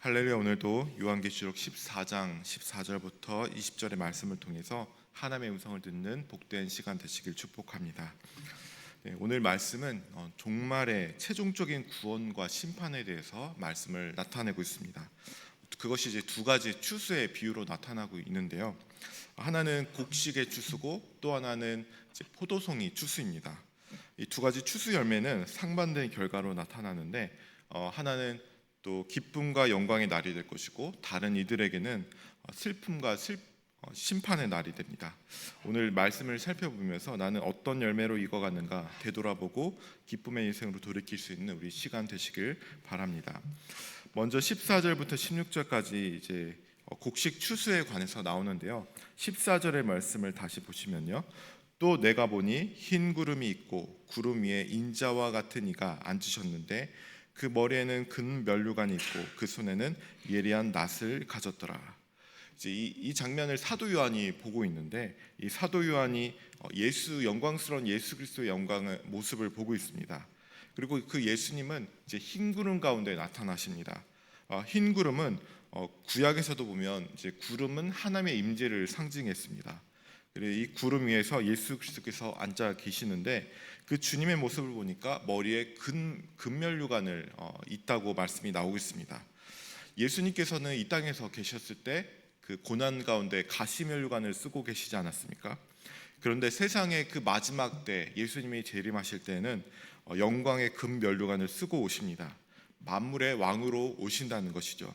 할렐루야. 오늘도 요한계시록 14장 14절부터 20절의 말씀을 통해서 하나님의 음성을 듣는 복된 시간 되시길 축복합니다. 오늘 말씀은 종말의 최종적인 구원과 심판에 대해서 말씀을 나타내고 있습니다. 그것이 이제 두 가지 추수의 비유로 나타나고 있는데요. 하나는 곡식의 추수고 또 하나는 이제 포도송이 추수입니다. 이 두 가지 추수 열매는 상반된 결과로 나타나는데 하나는 또 기쁨과 영광의 날이 될 것이고 다른 이들에게는 슬픔과 심판의 날이 됩니다. 오늘 말씀을 살펴보면서 나는 어떤 열매로 익어가는가 되돌아보고 기쁨의 인생으로 돌이킬 수 있는 우리 시간 되시길 바랍니다. 먼저 14절부터 16절까지 이제 곡식 추수에 관해서 나오는데요. 14절의 말씀을 다시 보시면요. 또 내가 보니 흰 구름이 있고 구름 위에 인자와 같은 이가 앉으셨는데 그 머리에는 근 면류관이 있고 그 손에는 예리한 낫을 가졌더라. 이제 이 장면을 사도 요한이 보고 있는데 이 사도 요한이 영광스러운 예수 그리스도의 영광의 모습을 보고 있습니다. 그리고 그 예수님은 이제 흰 구름 가운데 나타나십니다. 흰 구름은 구약에서도 보면 이제 구름은 하나님의 임재를 상징했습니다. 그리고 이 구름 위에서 예수 그리스도께서 앉아 계시는데 그 주님의 모습을 보니까 머리에 근면류관을 있다고 말씀이 나오고 있습니다. 예수님께서는 이 땅에서 계셨을 때 그 고난 가운데 가시면류관을 쓰고 계시지 않았습니까? 그런데 세상의 그 마지막 때 예수님이 재림하실 때는 영광의 금면류관을 쓰고 오십니다. 만물의 왕으로 오신다는 것이죠.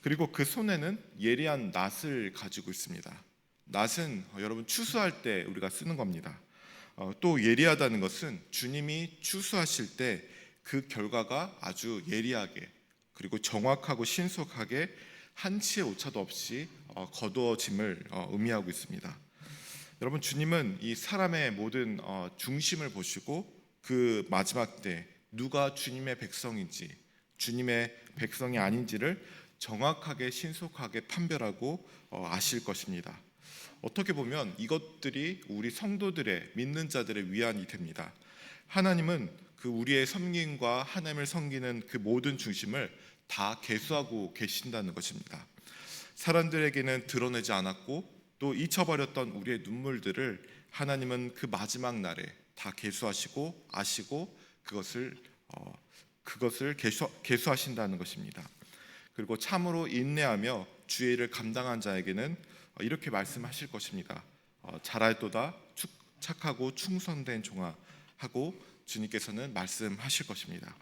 그리고 그 손에는 예리한 낫을 가지고 있습니다. 낫은 여러분 추수할 때 우리가 쓰는 겁니다. 또 예리하다는 것은 주님이 추수하실 때 그 결과가 아주 예리하게 그리고 정확하고 신속하게 한치의 오차도 없이 거두어짐을 의미하고 있습니다. 여러분 주님은 이 사람의 모든 중심을 보시고 그 마지막 때 누가 주님의 백성인지 주님의 백성이 아닌지를 정확하게 신속하게 판별하고 아실 것입니다. 어떻게 보면 이것들이 우리 성도들의 믿는 자들의 위안이 됩니다. 하나님은 그 우리의 섬김과 하나님을 섬기는 그 모든 중심을 다 계수하고 계신다는 것입니다. 사람들에게는 드러내지 않았고 또 잊혀버렸던 우리의 눈물들을 하나님은 그 마지막 날에 다 계수하시고 아시고 그것을 계수하신다는 것입니다. 그리고 참으로 인내하며 주의 일을 감당한 자에게는 이렇게 말씀하실 것입니다. 잘할도다 착하고 충성된 종아 하고 주님께서는 말씀하실 것입니다.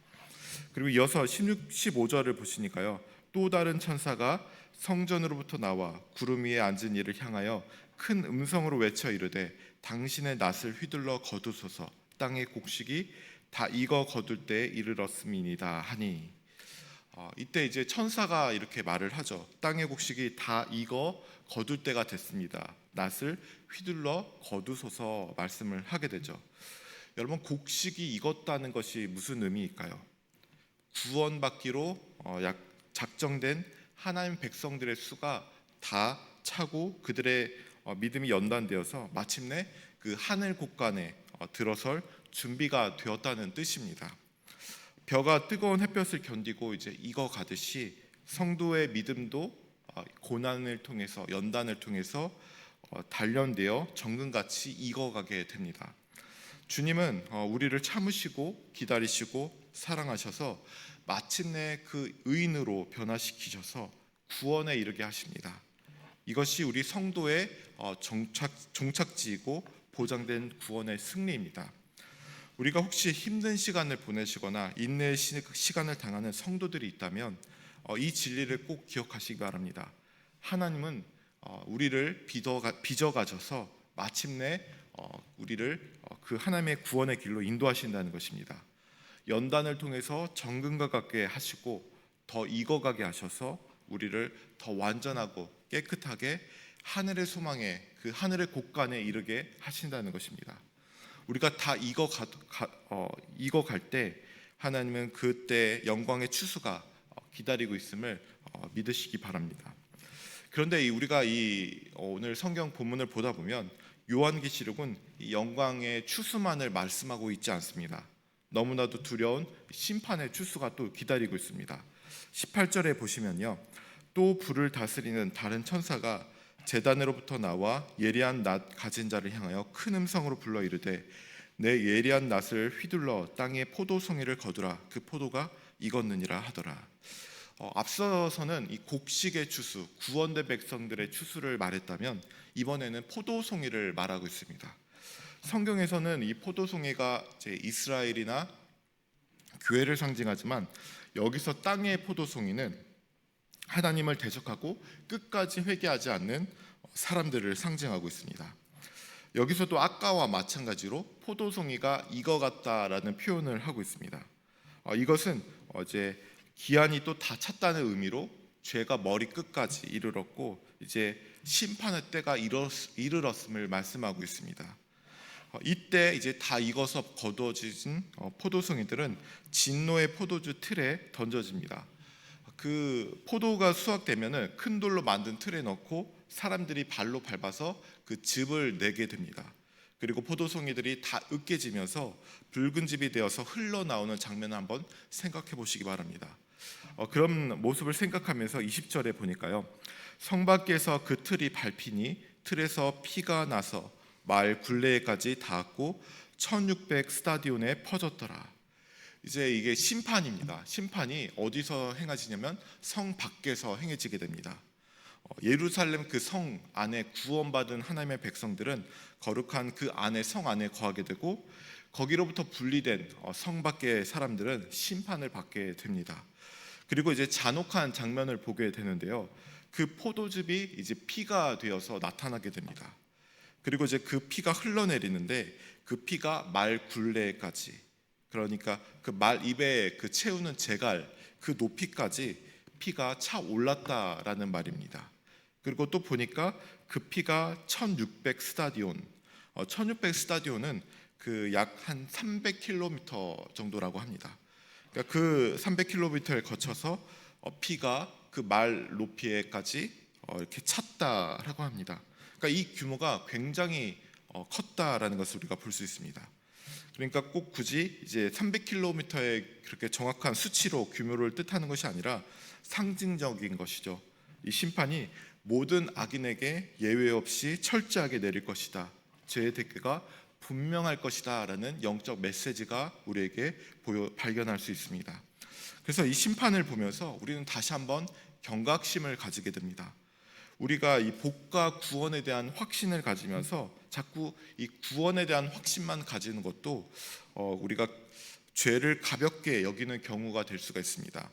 그리고 이어서 16, 15절을 보시니까요. 또 다른 천사가 성전으로부터 나와 구름 위에 앉은 이를 향하여 큰 음성으로 외쳐 이르되 당신의 낫을 휘둘러 거두소서 땅의 곡식이 다 익어 거둘 때에 이르렀음이니이다 하니 이때 이제 천사가 이렇게 말을 하죠. 땅의 곡식이 다 익어 거둘 때가 됐습니다. 낫을 휘둘러 거두소서 말씀을 하게 되죠. 여러분 곡식이 익었다는 것이 무슨 의미일까요? 구원받기로 작정된 하나님 백성들의 수가 다 차고 그들의 믿음이 연단되어서 마침내 그 하늘 곳간에 들어설 준비가 되었다는 뜻입니다. 벼가 뜨거운 햇볕을 견디고 이제 익어가듯이 성도의 믿음도 고난을 통해서 연단을 통해서 단련되어 정금같이 익어가게 됩니다. 주님은 우리를 참으시고 기다리시고 사랑하셔서 마침내 그 의인으로 변화시키셔서 구원에 이르게 하십니다. 이것이 우리 성도의 종착지이고 보장된 구원의 승리입니다. 우리가 혹시 힘든 시간을 보내시거나 인내의 시간을 당하는 성도들이 있다면 이 진리를 꼭 기억하시기 바랍니다. 하나님은 우리를 빚어가셔서 마침내 우리를 그 하나님의 구원의 길로 인도하신다는 것입니다. 연단을 통해서 정금과 같게 하시고 더 익어가게 하셔서 우리를 더 완전하고 깨끗하게 하늘의 소망에 그 하늘의 곳간에 이르게 하신다는 것입니다. 우리가 다 익어갈 때 하나님은 그때 영광의 추수가 기다리고 있음을 믿으시기 바랍니다. 그런데 우리가 오늘 성경 본문을 보다 보면 요한계시록은 이 영광의 추수만을 말씀하고 있지 않습니다. 너무나도 두려운 심판의 추수가 또 기다리고 있습니다. 18절에 보시면요, 또 불을 다스리는 다른 천사가 제단으로부터 나와 예리한 낫 가진 자를 향하여 큰 음성으로 불러 이르되 내 예리한 낫을 휘둘러 땅에 포도송이를 거두라. 그 포도가 익었느니라 하더라. 앞서서는 이 곡식의 추수, 구원된 백성들의 추수를 말했다면 이번에는 포도송이를 말하고 있습니다. 성경에서는 이 포도송이가 이제 이스라엘이나 교회를 상징하지만 여기서 땅의 포도송이는 하나님을 대적하고 끝까지 회개하지 않는 사람들을 상징하고 있습니다. 여기서도 아까와 마찬가지로 포도송이가 익어갔다라는 표현을 하고 있습니다. 이것은 이제 기한이 또 다 찼다는 의미로 죄가 머리 끝까지 이르렀고 이제 심판의 때가 이르렀음을 말씀하고 있습니다. 이때 이제 다 익어서 거두어진 포도송이들은 진노의 포도주 틀에 던져집니다. 그 포도가 수확되면은 큰 돌로 만든 틀에 넣고 사람들이 발로 밟아서 그 즙을 내게 됩니다. 그리고 포도송이들이 다 으깨지면서 붉은 즙이 되어서 흘러나오는 장면을 한번 생각해 보시기 바랍니다. 그런 모습을 생각하면서 20절에 보니까요, 성 밖에서 그 틀이 밟히니 틀에서 피가 나서 마을 굴레까지 닿았고 1600 스타디온에 퍼졌더라. 이제 이게 심판입니다. 심판이 어디서 행해지냐면 성 밖에서 행해지게 됩니다. 예루살렘 그 성 안에 구원받은 하나님의 백성들은 거룩한 그 안에 성 안에 거하게 되고 거기로부터 분리된 성 밖의 사람들은 심판을 받게 됩니다. 그리고 이제 잔혹한 장면을 보게 되는데요, 그 포도즙이 이제 피가 되어서 나타나게 됩니다. 그리고 이제 그 피가 흘러내리는데 그 피가 말 굴레까지, 그러니까 그 말 입에 그 채우는 제갈 그 높이까지 피가 차 올랐다라는 말입니다. 그리고 또 보니까 그 피가 1600 스타디온, 1600 스타디온은 그 약 한 300km 정도라고 합니다. 그러니까 그 300km를 거쳐서 피가 그 말 높이에까지 이렇게 찼다라고 합니다. 그러니까 이 규모가 굉장히 컸다라는 것을 우리가 볼 수 있습니다. 그러니까 꼭 굳이 이제 300km의 그렇게 정확한 수치로 규모를 뜻하는 것이 아니라 상징적인 것이죠. 이 심판이 모든 악인에게 예외 없이 철저하게 내릴 것이다. 죄의 대가가 분명할 것이다라는 영적 메시지가 우리에게 발견할 수 있습니다. 그래서 이 심판을 보면서 우리는 다시 한번 경각심을 가지게 됩니다. 우리가 이 복과 구원에 대한 확신을 가지면서 자꾸 이 구원에 대한 확신만 가지는 것도 우리가 죄를 가볍게 여기는 경우가 될 수가 있습니다.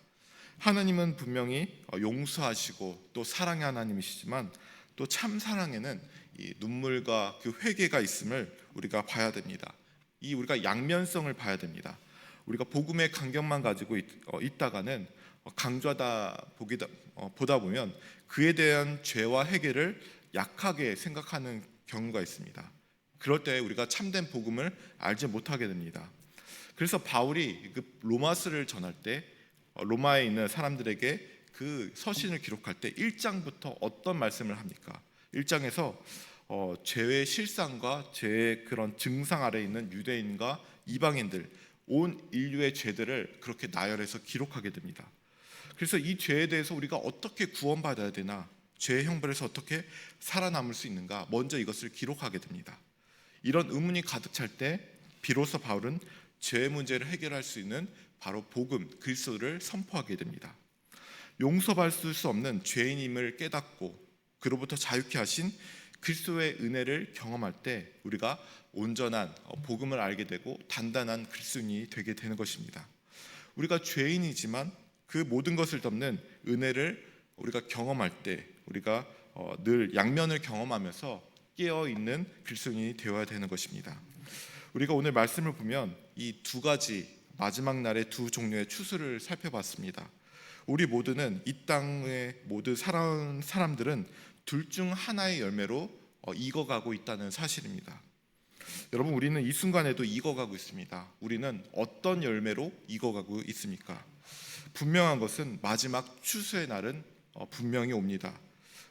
하나님은 분명히 용서하시고 또 사랑의 하나님이시지만 또 참 사랑에는 이 눈물과 그 회개가 있음을 우리가 봐야 됩니다. 이 우리가 양면성을 봐야 됩니다. 우리가 복음의 강경만 가지고 있다가는 강조하다 보다 보면 그에 대한 죄와 해결을 약하게 생각하는 경우가 있습니다. 그럴 때 우리가 참된 복음을 알지 못하게 됩니다. 그래서 바울이 그 로마서를 전할 때 로마에 있는 사람들에게 그 서신을 기록할 때 1장부터 어떤 말씀을 합니까? 1장에서 죄의 실상과 죄의 그런 증상 아래에 있는 유대인과 이방인들 온 인류의 죄들을 그렇게 나열해서 기록하게 됩니다. 그래서 이 죄에 대해서 우리가 어떻게 구원받아야 되나, 죄의 형벌에서 어떻게 살아남을 수 있는가, 먼저 이것을 기록하게 됩니다. 이런 의문이 가득 찰 때 비로소 바울은 죄의 문제를 해결할 수 있는 바로 복음, 그리스도를 선포하게 됩니다. 용서받을 수 없는 죄인임을 깨닫고 그로부터 자유케 하신 그리스도의 은혜를 경험할 때 우리가 온전한 복음을 알게 되고 단단한 그리스도인이 되게 되는 것입니다. 우리가 죄인이지만 그 모든 것을 덮는 은혜를 우리가 경험할 때 우리가 늘 양면을 경험하면서 깨어있는 그리스도인이 되어야 되는 것입니다. 우리가 오늘 말씀을 보면 이 두 가지 마지막 날의 두 종류의 추수를 살펴봤습니다. 우리 모두는 이 땅의 모든 살아온 사람들은 둘 중 하나의 열매로 익어가고 있다는 사실입니다. 여러분, 우리는 이 순간에도 익어가고 있습니다. 우리는 어떤 열매로 익어가고 있습니까? 분명한 것은 마지막 추수의 날은 분명히 옵니다.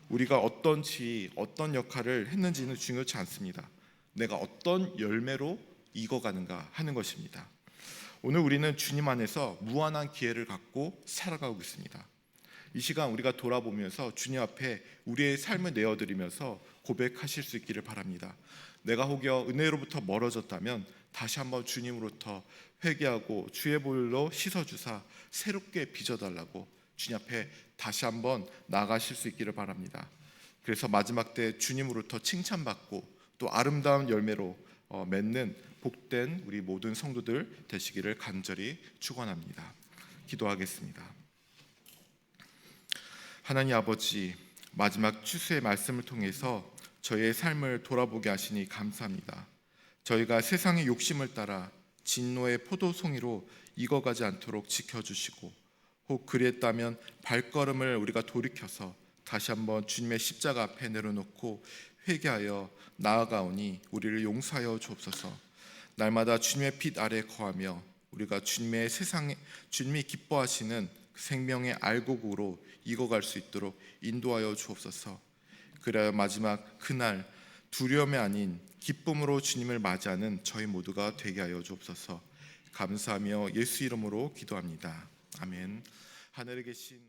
우리가 어떤 지위, 어떤 역할을 했는지는 중요치 않습니다. 내가 어떤 열매로 익어가는가 하는 것입니다. 오늘 우리는 주님 안에서 무한한 기회를 갖고 살아가고 있습니다. 이 시간 우리가 돌아보면서 주님 앞에 우리의 삶을 내어드리면서 고백하실 수 있기를 바랍니다. 내가 혹여 은혜로부터 멀어졌다면 다시 한번 주님으로부터 회개하고 주의 볼로 씻어주사 새롭게 빚어달라고 주님 앞에 다시 한번 나아가실 수 있기를 바랍니다. 그래서 마지막 때 주님으로부터 칭찬받고 또 아름다운 열매로 맺는 복된 우리 모든 성도들 되시기를 간절히 축원합니다. 기도하겠습니다. 하나님 아버지, 마지막 추수의 말씀을 통해서 저희의 삶을 돌아보게 하시니 감사합니다. 저희가 세상의 욕심을 따라 진노의 포도송이로 익어가지 않도록 지켜주시고, 혹 그랬다면 발걸음을 우리가 돌이켜서 다시 한번 주님의 십자가 앞에 내려놓고 회개하여 나아가오니 우리를 용서하여 주옵소서. 날마다 주님의 빛 아래 거하며 우리가 주님의 세상에 주님이 기뻐하시는 생명의 알곡으로 익어갈 수 있도록 인도하여 주옵소서. 그래야 마지막 그날 두려움이 아닌 기쁨으로 주님을 맞이하는 저희 모두가 되게 하여 주옵소서. 감사하며 예수 이름으로 기도합니다. 아멘. 하늘에 계신